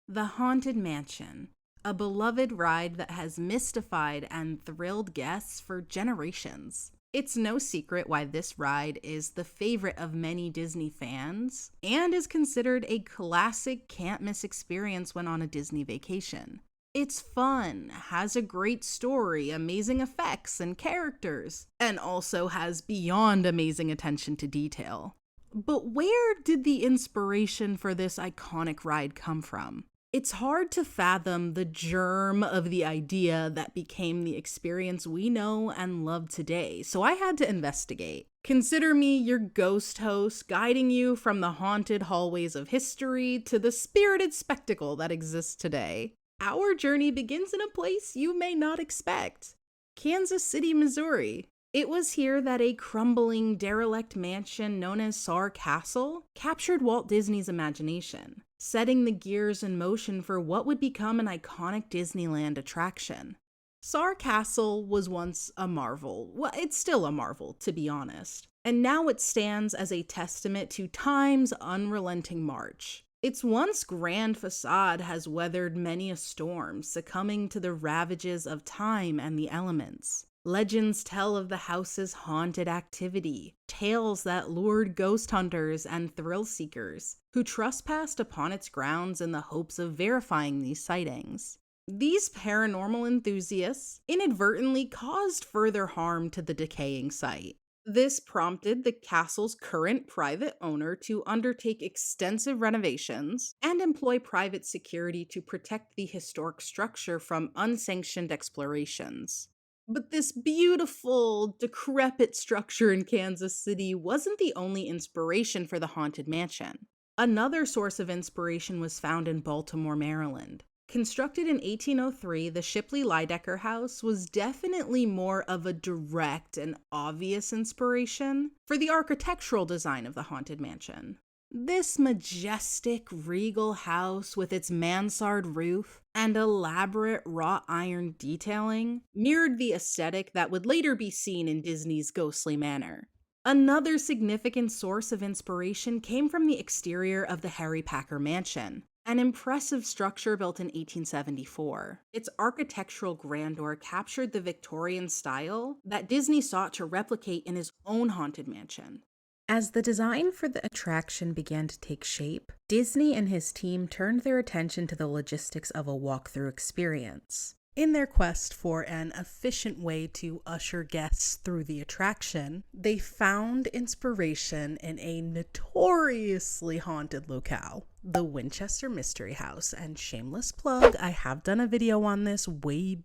The Haunted Mansion, a beloved ride that has mystified and thrilled guests for generations. It's no secret why this ride is the favorite of many Disney fans and is considered a classic can't miss experience when on a Disney vacation. It's fun, has a great story, amazing effects and characters, and also has beyond amazing attention to detail. But where did the inspiration for this iconic ride come from? It's hard to fathom the germ of the idea that became the experience we know and love today, so I had to investigate. Consider me your ghost host, guiding you from the haunted hallways of history to the spirited spectacle that exists today. Our journey begins in a place you may not expect: Kansas City, Missouri. It was here that a crumbling, derelict mansion known as Saar Castle captured Walt Disney's imagination, setting the gears in motion for what would become an iconic Disneyland attraction. Saar Castle was once a marvel. Well, it's still a marvel, to be honest. And now it stands as a testament to time's unrelenting march. Its once grand facade has weathered many a storm, succumbing to the ravages of time and the elements. Legends tell of the house's haunted activity, tales that lured ghost hunters and thrill seekers who trespassed upon its grounds in the hopes of verifying these sightings. These paranormal enthusiasts inadvertently caused further harm to the decaying site. This prompted the castle's current private owner to undertake extensive renovations and employ private security to protect the historic structure from unsanctioned explorations. But this beautiful, decrepit structure in Kansas City wasn't the only inspiration for the Haunted Mansion. Another source of inspiration was found in Baltimore, Maryland. Constructed in 1803, the Shipley Lydecker House was definitely more of a direct and obvious inspiration for the architectural design of the Haunted Mansion. This majestic, regal house with its mansard roof and elaborate wrought iron detailing mirrored the aesthetic that would later be seen in Disney's Ghostly Manor. Another significant source of inspiration came from the exterior of the Harry Packer Mansion, an impressive structure built in 1874. Its architectural grandeur captured the Victorian style that Disney sought to replicate in his own Haunted Mansion. As the design for the attraction began to take shape, Disney and his team turned their attention to the logistics of a walkthrough experience. In their quest for an efficient way to usher guests through the attraction, they found inspiration in a notoriously haunted locale, the Winchester Mystery House. And shameless plug, I have done a video on this way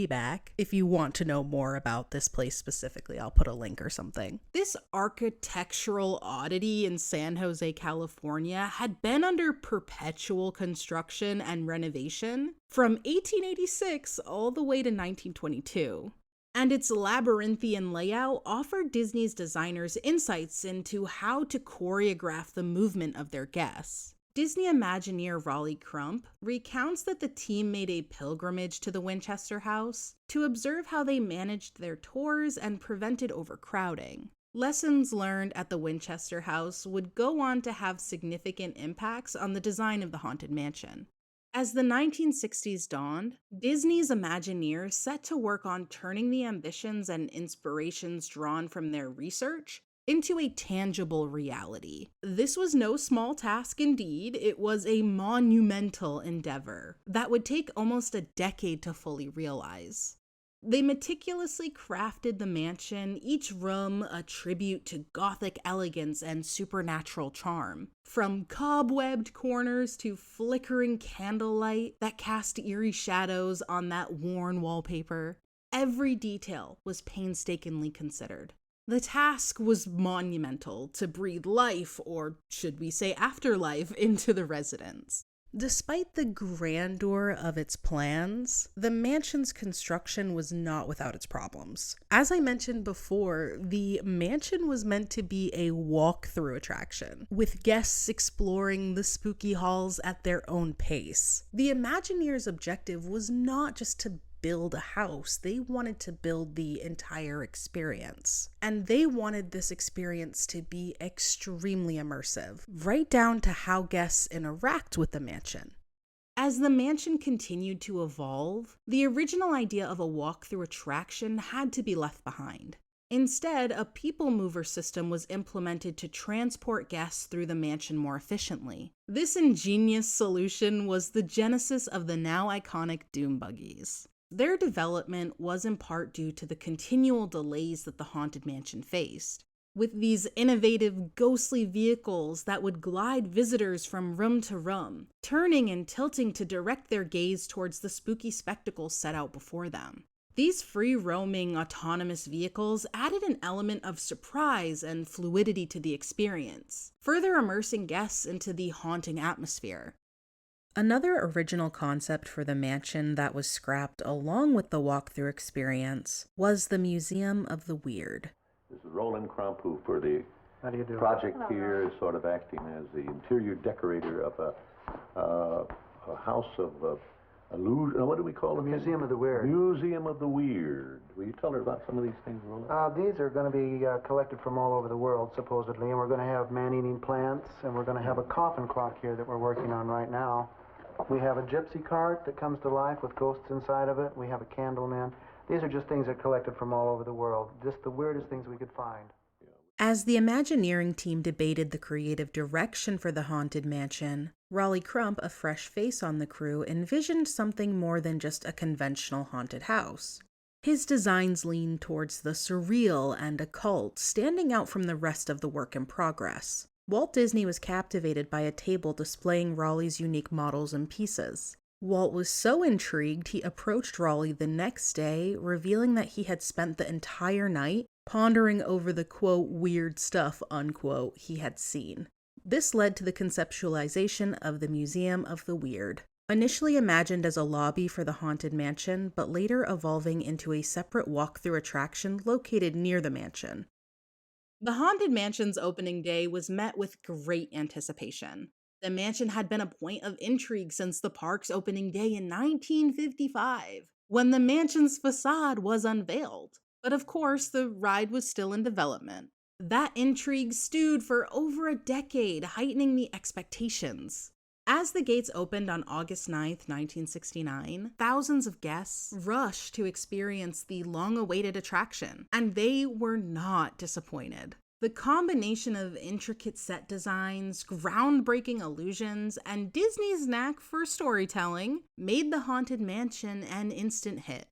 back. If you want to know more about this place specifically, I'll put a link or something. This architectural oddity in San Jose, California had been under perpetual construction and renovation from 1886 all the way to 1922. And its labyrinthian layout offered Disney's designers insights into how to choreograph the movement of their guests. Disney Imagineer Raleigh Crump recounts that the team made a pilgrimage to the Winchester House to observe how they managed their tours and prevented overcrowding. Lessons learned at the Winchester House would go on to have significant impacts on the design of the Haunted Mansion. As the 1960s dawned, Disney's Imagineers set to work on turning the ambitions and inspirations drawn from their research into a tangible reality. This was no small task indeed. It was a monumental endeavor that would take almost a decade to fully realize. They meticulously crafted the mansion, each room a tribute to Gothic elegance and supernatural charm. From cobwebbed corners to flickering candlelight that cast eerie shadows on that worn wallpaper, every detail was painstakingly considered. The task was monumental to breathe life, or should we say afterlife, into the residents. Despite the grandeur of its plans, the mansion's construction was not without its problems. As I mentioned before, the mansion was meant to be a walk-through attraction, with guests exploring the spooky halls at their own pace. The Imagineers' objective was not just to build a house, they wanted to build the entire experience. And they wanted this experience to be extremely immersive, right down to how guests interact with the mansion. As the mansion continued to evolve, the original idea of a walk-through attraction had to be left behind. Instead, a people mover system was implemented to transport guests through the mansion more efficiently. This ingenious solution was the genesis of the now iconic Doom Buggies. Their development was in part due to the continual delays that the Haunted Mansion faced. With these innovative, ghostly vehicles that would glide visitors from room to room, turning and tilting to direct their gaze towards the spooky spectacles set out before them. These free-roaming, autonomous vehicles added an element of surprise and fluidity to the experience, further immersing guests into the haunting atmosphere. Another original concept for the mansion that was scrapped along with the walkthrough experience was the Museum of the Weird. This is Raleigh Crump, who for the project here is sort of acting as the interior decorator of a house of illusion. What do we call it? Museum of the Weird. Museum of the Weird. Will you tell her about some of these things, Raleigh? These are going to be collected from all over the world, supposedly, and we're going to have man-eating plants, and we're going to have a coffin clock here that we're working on right now. We have a gypsy cart that comes to life with ghosts inside of it. We have a candle man. These are just things that are collected from all over the world, just the weirdest things we could find. As the Imagineering team debated the creative direction for the Haunted Mansion, Raleigh Crump, a fresh face on the crew, envisioned something more than just a conventional haunted house. His designs leaned towards the surreal and occult, standing out from the rest of the work in progress. Walt Disney was captivated by a table displaying Raleigh's unique models and pieces. Walt was so intrigued, he approached Raleigh the next day, revealing that he had spent the entire night pondering over the, quote, weird stuff, unquote, he had seen. This led to the conceptualization of the Museum of the Weird, initially imagined as a lobby for the Haunted Mansion, but later evolving into a separate walk-through attraction located near the mansion. The Haunted Mansion's opening day was met with great anticipation. The mansion had been a point of intrigue since the park's opening day in 1955, when the mansion's facade was unveiled. But of course, the ride was still in development. That intrigue stewed for over a decade, heightening the expectations. As the gates opened on August 9th, 1969, thousands of guests rushed to experience the long-awaited attraction, and they were not disappointed. The combination of intricate set designs, groundbreaking illusions, and Disney's knack for storytelling made the Haunted Mansion an instant hit.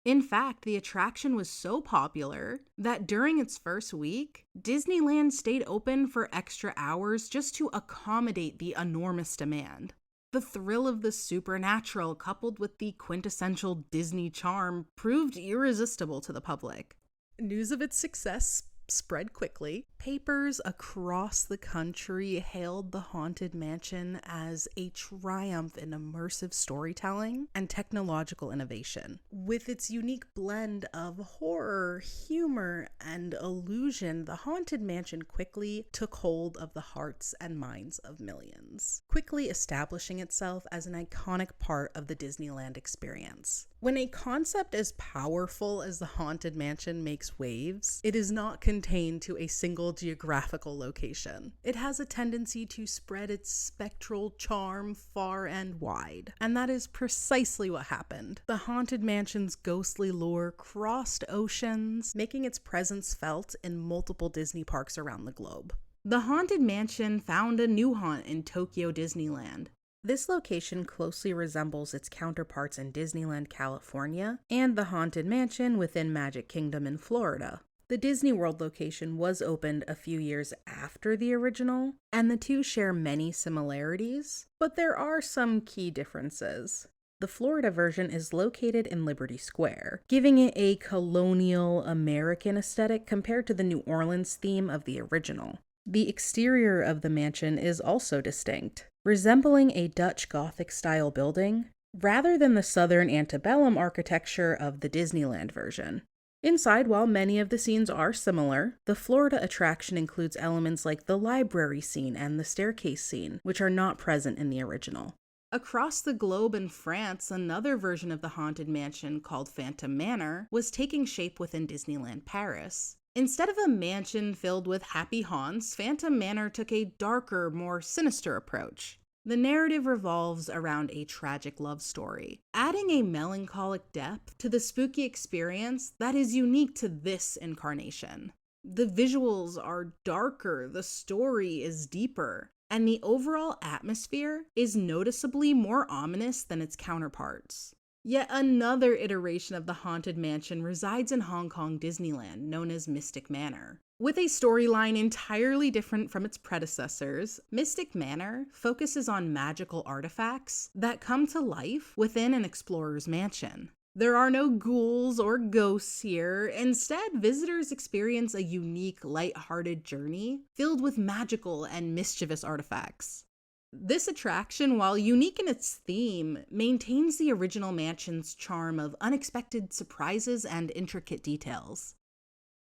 In fact, the attraction was so popular that during its first week, Disneyland stayed open for extra hours just to accommodate the enormous demand. The thrill of the supernatural, coupled with the quintessential Disney charm, proved irresistible to the public. News of its success spread quickly. Papers across the country hailed the Haunted Mansion as a triumph in immersive storytelling and technological innovation. With its unique blend of horror, humor, and illusion, the Haunted Mansion quickly took hold of the hearts and minds of millions, quickly establishing itself as an iconic part of the Disneyland experience. When a concept as powerful as the Haunted Mansion makes waves, it is not contained to a single geographical location. It has a tendency to spread its spectral charm far and wide, and that is precisely what happened. The Haunted Mansion's ghostly lore crossed oceans, making its presence felt in multiple Disney parks around the globe. The Haunted Mansion found a new haunt in Tokyo Disneyland. This location closely resembles its counterparts in Disneyland, California, and the Haunted Mansion within Magic Kingdom in Florida. The Disney World location was opened a few years after the original, and the two share many similarities, but there are some key differences. The Florida version is located in Liberty Square, giving it a colonial American aesthetic compared to the New Orleans theme of the original. The exterior of the mansion is also distinct, resembling a Dutch Gothic-style building, rather than the Southern antebellum architecture of the Disneyland version. Inside, while many of the scenes are similar, the Florida attraction includes elements like the library scene and the staircase scene, which are not present in the original. Across the globe in France, another version of the Haunted Mansion called Phantom Manor was taking shape within Disneyland Paris. Instead of a mansion filled with happy haunts, Phantom Manor took a darker, more sinister approach. The narrative revolves around a tragic love story, adding a melancholic depth to the spooky experience that is unique to this incarnation. The visuals are darker, the story is deeper, and the overall atmosphere is noticeably more ominous than its counterparts. Yet another iteration of the Haunted Mansion resides in Hong Kong Disneyland, known as Mystic Manor. With a storyline entirely different from its predecessors, Mystic Manor focuses on magical artifacts that come to life within an explorer's mansion. There are no ghouls or ghosts here. Instead, visitors experience a unique, light-hearted journey filled with magical and mischievous artifacts. This attraction, while unique in its theme, maintains the original mansion's charm of unexpected surprises and intricate details.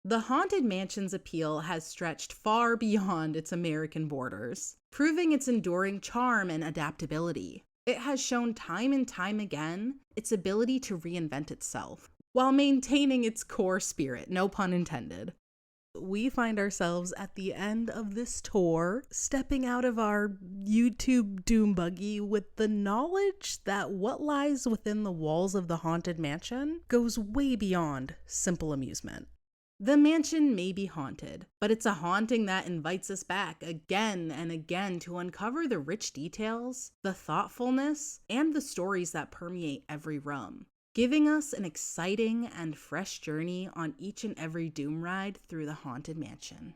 The Haunted Mansion's appeal has stretched far beyond its American borders, proving its enduring charm and adaptability. It has shown time and time again its ability to reinvent itself, while maintaining its core spirit, no pun intended. We find ourselves at the end of this tour, stepping out of our YouTube doom buggy with the knowledge that what lies within the walls of the Haunted Mansion goes way beyond simple amusement. The mansion may be haunted, but it's a haunting that invites us back again and again to uncover the rich details, the thoughtfulness, and the stories that permeate every room, giving us an exciting and fresh journey on each and every doom ride through the Haunted Mansion.